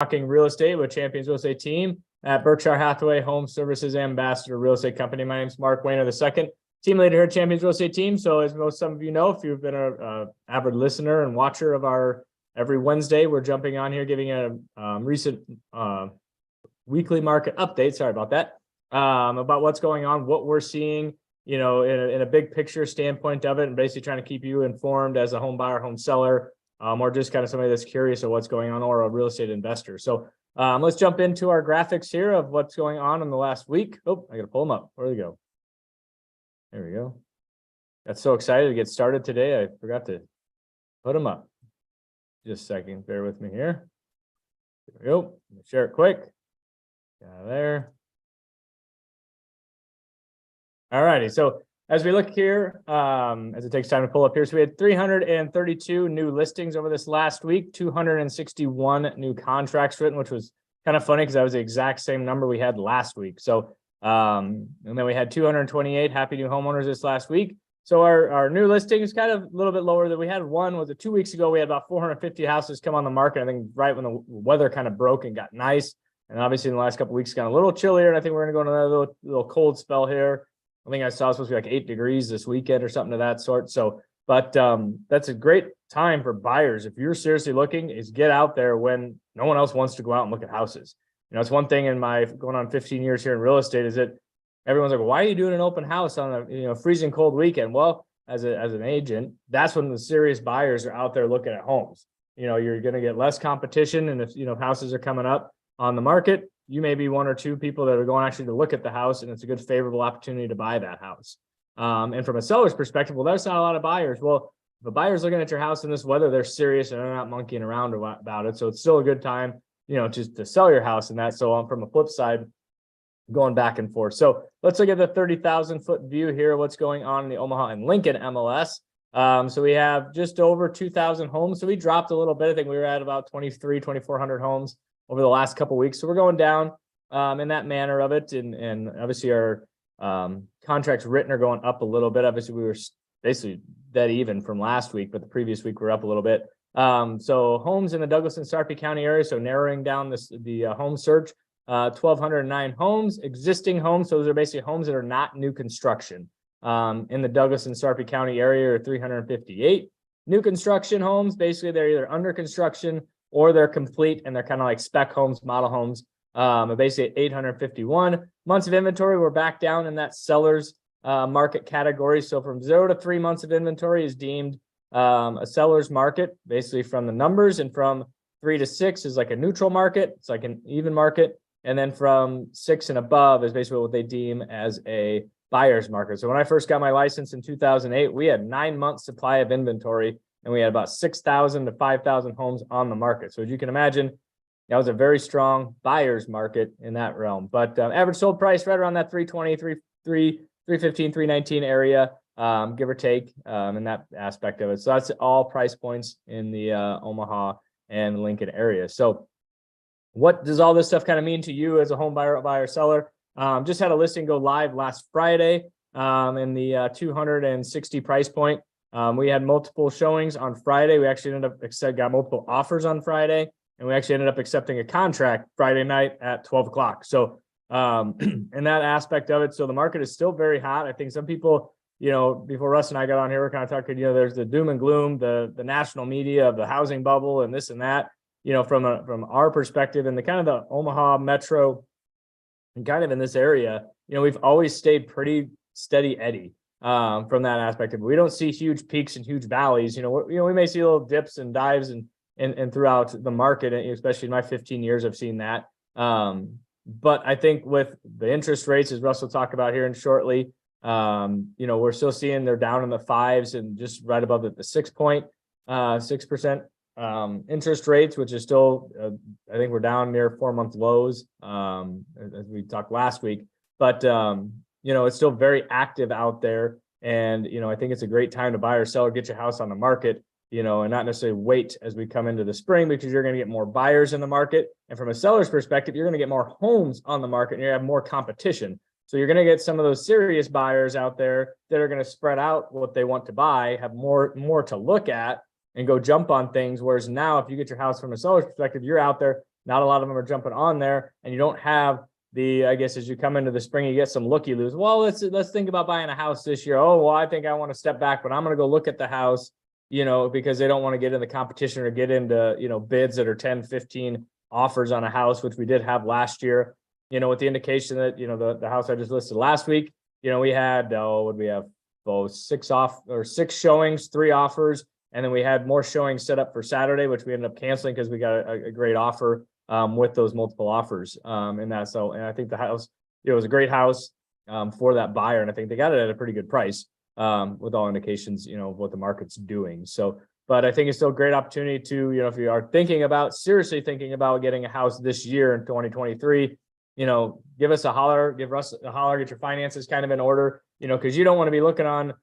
Talking real estate with Champions Real Estate Team at Berkshire Hathaway Home Services Ambassador Real Estate Company. My name is Mark Wehner II, team leader here at Champions Real Estate Team. So as some of you know, if you've been a avid listener and watcher of our every Wednesday, we're jumping on here giving a recent weekly market update. Sorry about that. About what's going on, what we're seeing, you know, in a big picture standpoint of it, and basically trying to keep you informed as a home buyer, home seller, or just kind of somebody that's curious of what's going on, or a real estate investor. So let's jump into our graphics here of what's going on in the last week. Oh, I got to pull them up. Where do they go? There we go. Got so excited to get started today, I forgot to put them up. Just a second, bear with me here. There we go. Share it quick. There. All righty. So as we look here, as it takes time to pull up here, so we had 332 new listings over this last week, 261 new contracts written, which was kind of funny because that was the exact same number we had last week. So, and then we had 228 happy new homeowners this last week. So our new listing is kind of a little bit lower than we had. One was 2 weeks ago, we had about 450 houses come on the market. I think right when the weather kind of broke and got nice. And obviously in the last couple of weeks, got a little chillier. And I think we're going to go into another little cold spell here. I think I saw it's supposed to be like 8 degrees this weekend or something of that sort. So, but that's a great time for buyers. If you're seriously looking, is get out there when no one else wants to go out and look at houses. You know, it's one thing in my going on 15 years here in real estate is that everyone's like, well, why are you doing an open house on a freezing cold weekend? Well, as an agent, that's when the serious buyers are out there looking at homes. You know, you're going to get less competition, and if houses are coming up on the market, you may be one or two people that are going actually to look at the house, and it's a good favorable opportunity to buy that house. And from a seller's perspective, well, there's not a lot of buyers. Well, if a buyer's looking at your house in this weather, they're serious and they're not monkeying around about it. So it's still a good time, just to sell your house and that. So from a flip side, going back and forth. So let's look at the 30,000 foot view here. What's going on in the Omaha and Lincoln MLS. So we have just over 2,000 homes. So we dropped a little bit. I think we were at about 2,400 homes over the last couple of weeks. So we're going down in that manner of it. And obviously our contracts written are going up a little bit. Obviously we were basically dead even from last week, but the previous week we're up a little bit. So homes in the Douglas and Sarpy County area. So narrowing down the home search, 1,209 homes, existing homes. So those are basically homes that are not new construction. In the Douglas and Sarpy County area are 358. New construction homes, basically they're either under construction or they're complete, and they're kind of like spec homes, model homes. Basically 851 months of inventory. We're back down in that seller's market category. So from 0 to 3 months of inventory is deemed a seller's market, basically from the numbers, and from 3 to 6 is like a neutral market. It's like an even market. And then from 6 and above is basically what they deem as a buyer's market. So when I first got my license in 2008, we had 9 months supply of inventory, and we had about 6,000 to 5,000 homes on the market. So as you can imagine, that was a very strong buyer's market in that realm. But average sold price right around that 320, 315, 319 area, give or take, in that aspect of it. So that's all price points in the Omaha and Lincoln area. So what does all this stuff kind of mean to you as a home buyer, seller? Just had a listing go live last Friday in the 260 price point. We had multiple showings on Friday. We actually ended up got multiple offers on Friday, and we actually ended up accepting a contract Friday night at 12 o'clock. So in that aspect of it, so the market is still very hot. I think some people, before Russ and I got on here, we're kind of talking, there's the doom and gloom, the national media of the housing bubble and this and that. From our perspective and the kind of the Omaha metro and kind of in this area, we've always stayed pretty steady Eddie from that aspect of it. We don't see huge peaks and huge valleys. We may see little dips and dives and throughout the market, especially in my 15 years, I've seen that. But I think with the interest rates, as Russ will talk about here in shortly, we're still seeing they're down in the 5s and just right above the 6% interest rates, which is still, I think we're down near 4-month lows, as we talked last week. But, it's still very active out there. And, I think it's a great time to buy or sell or get your house on the market, and not necessarily wait as we come into the spring, because you're going to get more buyers in the market. And from a seller's perspective, you're going to get more homes on the market and you're going to have more competition. So you're going to get some of those serious buyers out there that are going to spread out what they want to buy, have more to look at, and go jump on things. Whereas now, if you get your house from a seller's perspective, you're out there not a lot of them are jumping on there, and you don't have the, I guess, as you come into the spring, you get some looky-loos. Well, let's think about buying a house this year. Oh, well, I think I want to step back, but I'm going to go look at the house, because they don't want to get in the competition or get into, bids that are 10, 15 offers on a house, which we did have last year, with the indication that, the house I just listed last week, we had, what did we have? 6 showings, 3 offers. And then we had more showings set up for Saturday, which we ended up canceling because we got a great offer with those multiple offers in that. So, and I think the house, it was a great house for that buyer. And I think they got it at a pretty good price with all indications, of what the market's doing. So, but I think it's still a great opportunity to, if you are seriously thinking about getting a house this year in 2023, give us a holler, give Russ a holler, get your finances kind of in order, because you don't want to be looking on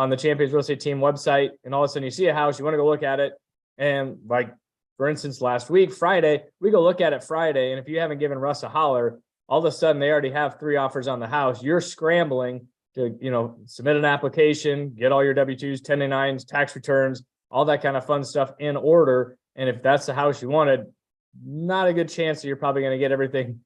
the Champions Real Estate Team website and all of a sudden you see a house, you want to go look at it. And like, for instance, last week, Friday, we go look at it Friday. And if you haven't given Russ a holler, all of a sudden they already have 3 offers on the house. You're scrambling to, submit an application, get all your W-2s, 1099s, tax returns, all that kind of fun stuff in order. And if that's the house you wanted, not a good chance that you're probably going to get everything,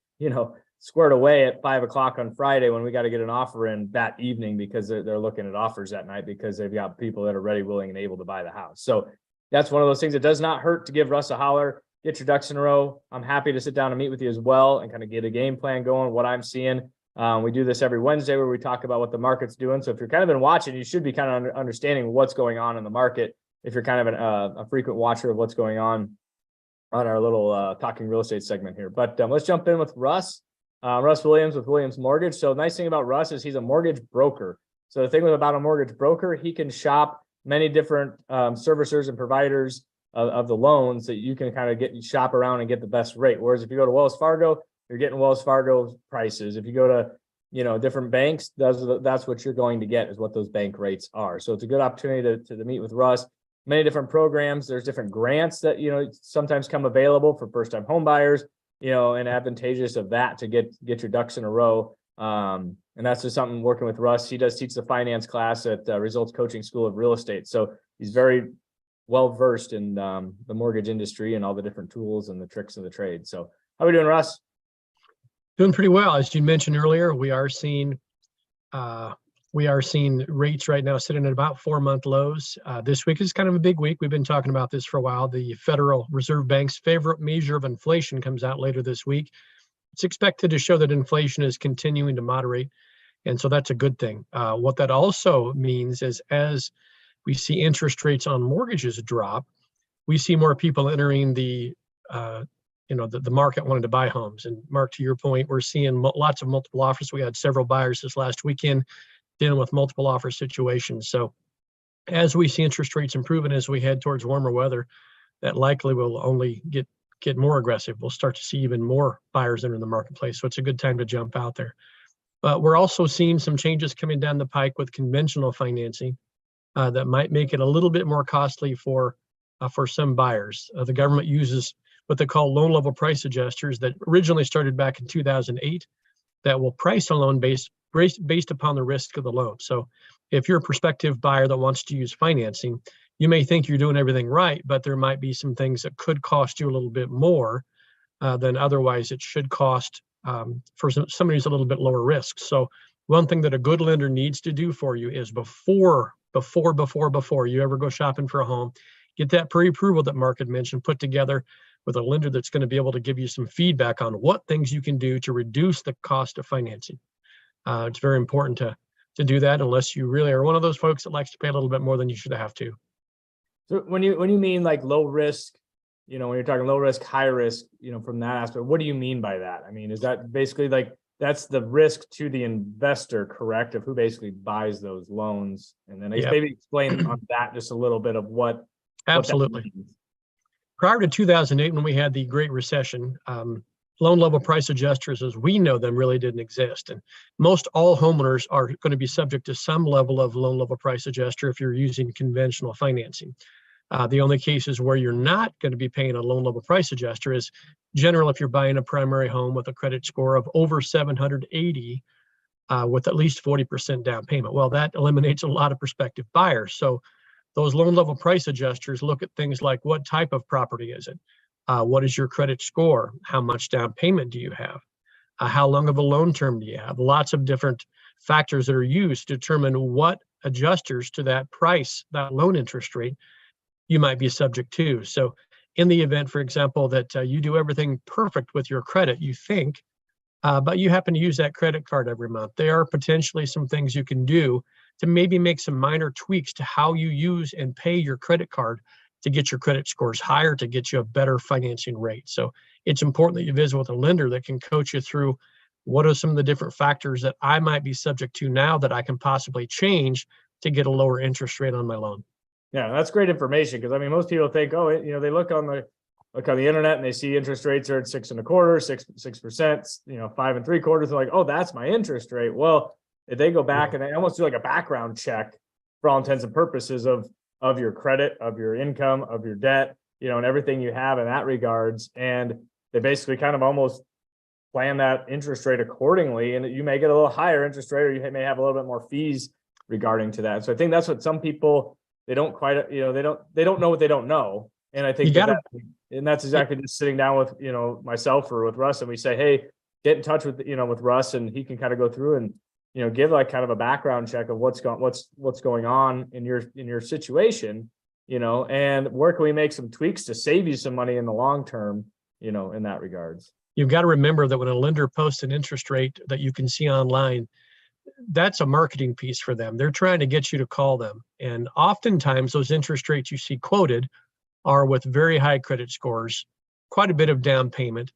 squared away at 5 o'clock on Friday when we got to get an offer in that evening because they're looking at offers that night because they've got people that are ready, willing, and able to buy the house. So that's one of those things that does not hurt to give Russ a holler, get your ducks in a row. I'm happy to sit down and meet with you as well and kind of get a game plan going, what I'm seeing. We do this every Wednesday where we talk about what the market's doing. So if you're kind of been watching, you should be kind of understanding what's going on in the market. If you're kind of a frequent watcher of what's going on our little talking real estate segment here. But let's jump in with Russ. Russ Williams with Williams Mortgage. So the nice thing about Russ is he's a mortgage broker. So the thing about a mortgage broker, he can shop many different servicers and providers of the loans that you can kind of shop around and get the best rate. Whereas if you go to Wells Fargo, you're getting Wells Fargo prices. If you go to, different banks, that's what you're going to get is what those bank rates are. So it's a good opportunity to meet with Russ. Many different programs. There's different grants that, sometimes come available for first-time home buyers, and advantageous of that to get your ducks in a row. And that's just something working with Russ. He does teach the finance class at Results Coaching School of Real Estate. So he's very well versed in the mortgage industry and all the different tools and the tricks of the trade. So how are we doing, Russ? Doing pretty well. As you mentioned earlier, we are seeing rates right now sitting at about 4-month lows. This week is kind of a big week. We've been talking about this for a while. The Federal Reserve Bank's favorite measure of inflation comes out later this week. It's expected to show that inflation is continuing to moderate. And so that's a good thing. What that also means is as we see interest rates on mortgages drop, we see more people entering the market wanting to buy homes. And Mark, to your point, we're seeing lots of multiple offers. We had several buyers this last weekend dealing with multiple offer situations. So as we see interest rates improve and as we head towards warmer weather, that likely will only get more aggressive. We'll start to see even more buyers enter the marketplace. So it's a good time to jump out there. But we're also seeing some changes coming down the pike with conventional financing that might make it a little bit more costly for some buyers. The government uses what they call loan level price adjusters that originally started back in 2008 that will price a loan based upon the risk of the loan. So if you're a prospective buyer that wants to use financing, you may think you're doing everything right, but there might be some things that could cost you a little bit more than otherwise it should cost for somebody who's a little bit lower risk. So one thing that a good lender needs to do for you is before you ever go shopping for a home, get that pre-approval that Mark had mentioned put together with a lender that's going to be able to give you some feedback on what things you can do to reduce the cost of financing. It's very important to do that unless you really are one of those folks that likes to pay a little bit more than you should have to. So when you mean like low risk, when you're talking low risk, high risk, from that aspect, what do you mean by that? I mean, is that basically like that's the risk to the investor, correct? Of who basically buys those loans, and then maybe explain on that just a little bit of what. Absolutely. What that means. Prior to 2008, when we had the Great Recession, loan level price adjusters as we know them really didn't exist. And most all homeowners are going to be subject to some level of loan level price adjuster if you're using conventional financing. The only cases where you're not going to be paying a loan level price adjuster is general if you're buying a primary home with a credit score of over 780 with at least 40% down payment. Well, that eliminates a lot of prospective buyers. So those loan level price adjusters look at things like what type of property is it? What is your credit score? How much down payment do you have? How long of a loan term do you have? Lots of different factors that are used to determine what adjusters to that price, that loan interest rate, you might be subject to. So in the event, for example, that you do everything perfect with your credit, you think, but you happen to use that credit card every month, there are potentially some things you can do to maybe make some minor tweaks to how you use and pay your credit card to get your credit scores higher, to get you a better financing rate. So it's important that you visit with a lender that can coach you through what are some of the different factors that I might be subject to now that I can possibly change to get a lower interest rate on my loan. Yeah, that's great information, because I mean, most people think, oh, they look on the internet and they see interest rates are at 6.25%, 6%, 5.75%. They're like, oh, that's my interest rate. Well, if they go back and they almost do like a background check for all intents and purposes of your credit, of your income, of your debt, and everything you have in that regards. And they basically kind of almost plan that interest rate accordingly. And you may get a little higher interest rate, or you may have a little bit more fees regarding to that. So I think that's what some people, they don't quite, they don't know what they don't know. And I think that's exactly just sitting down with, myself or with Russ, and we say, hey, get in touch with, with Russ, and he can kind of go through and, give like kind of a background check of what's going on in your situation, and where can we make some tweaks to save you some money in the long term, in that regards. You've got to remember that when a lender posts an interest rate that you can see online, that's a marketing piece for them. They're trying to get you to call them. And oftentimes those interest rates you see quoted are with very high credit scores, quite a bit of down payment,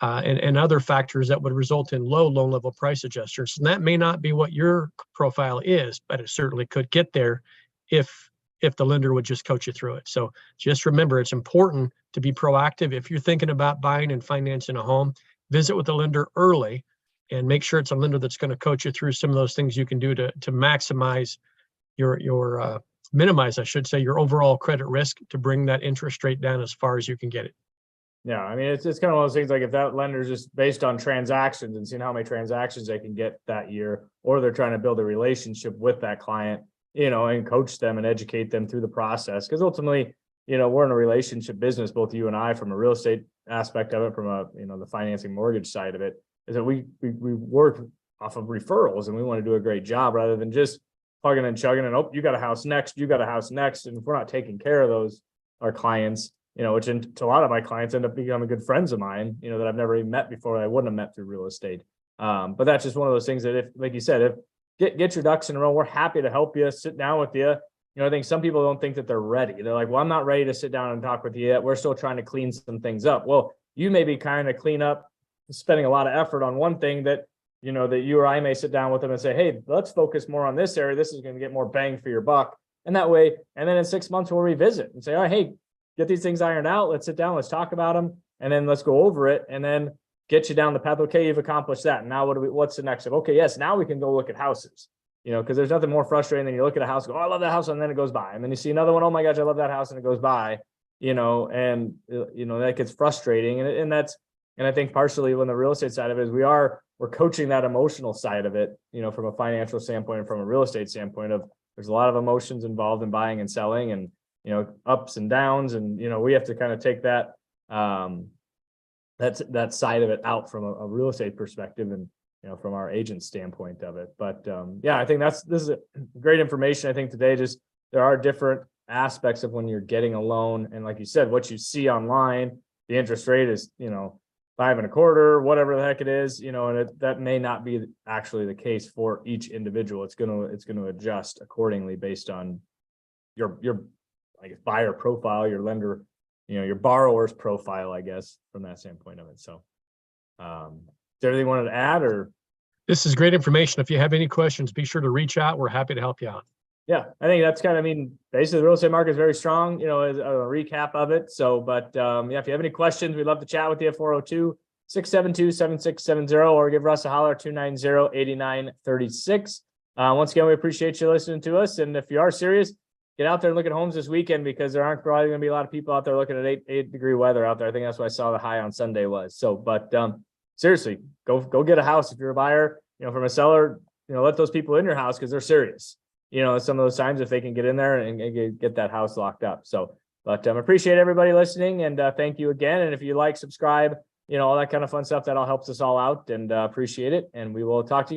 and other factors that would result in low loan level price adjusters. And that may not be what your profile is, but it certainly could get there if the lender would just coach you through it. So just remember, it's important to be proactive. If you're thinking about buying and financing a home, visit with the lender early and make sure it's a lender that's going to coach you through some of those things you can do to maximize your minimize, I should say, your overall credit risk to bring that interest rate down as far as you can get it. Yeah, I mean, it's kind of one of those things, like if that lender is just based on transactions and seeing how many transactions they can get that year, or they're trying to build a relationship with that client, and coach them and educate them through the process. Because ultimately, we're in a relationship business, both you and I, from a real estate aspect of it, from the financing mortgage side of it, is that we work off of referrals, and we want to do a great job rather than just plugging and chugging and, oh, you got a house next, you got a house next. And if we're not taking care of our clients, which to a lot of my clients end up becoming good friends of mine, that I've never even met before, I wouldn't have met through real estate. But that's just one of those things that, if, like you said, if get your ducks in a row, we're happy to help you, sit down with you. I think some people don't think that they're ready. They're like, well, I'm not ready to sit down and talk with you yet. We're still trying to clean some things up. Well, you may be kind of clean up, spending a lot of effort on one thing that, that you or I may sit down with them and say, hey, let's focus more on this area. This is going to get more bang for your buck. And that way, and then in 6 months, we'll revisit and say, all right, hey, get these things ironed out. Let's sit down, let's talk about them. And then let's go over it and then get you down the path. Okay, you've accomplished that. And now what's the next step? Okay, yes, now we can go look at houses. Because there's nothing more frustrating than you look at a house, go, oh, I love that house, and then it goes by. And then you see another one, oh my gosh, I love that house, and it goes by, and that gets frustrating. And I think partially when the real estate side of it is we're coaching that emotional side of it, from a financial standpoint and from a real estate standpoint of there's a lot of emotions involved in buying and selling, and, ups and downs. And, we have to kind of take that side of it out from a real estate perspective, and from our agent standpoint of it. But I think this is great information. I think today, just there are different aspects of when you're getting a loan, and like you said, what you see online, the interest rate is 5.25%, whatever the heck it is, and that may not be actually the case for each individual. It's gonna adjust accordingly based on your I guess buyer profile, your lender, your borrower's profile, I guess, from that standpoint of it. So is there anything you wanted to add, or? This is great information. If you have any questions, be sure to reach out. We're happy to help you out. Yeah, I think that's basically the real estate market is very strong, as a recap of it. So, but if you have any questions, we'd love to chat with you at 402-672-7670, or give Russ a holler, 290-8936. Once again, we appreciate you listening to us. And if you are serious, get out there and look at homes this weekend, because there aren't probably going to be a lot of people out there looking at 8-degree weather out there. I think that's what I saw the high on Sunday was. So, but seriously, go get a house. If you're a buyer, from a seller, let those people in your house, because they're serious. Some of those times, if they can get in there and get that house locked up. So, But appreciate everybody listening, and thank you again. And if you like, subscribe, all that kind of fun stuff, that all helps us all out, and appreciate it. And we will talk to you guys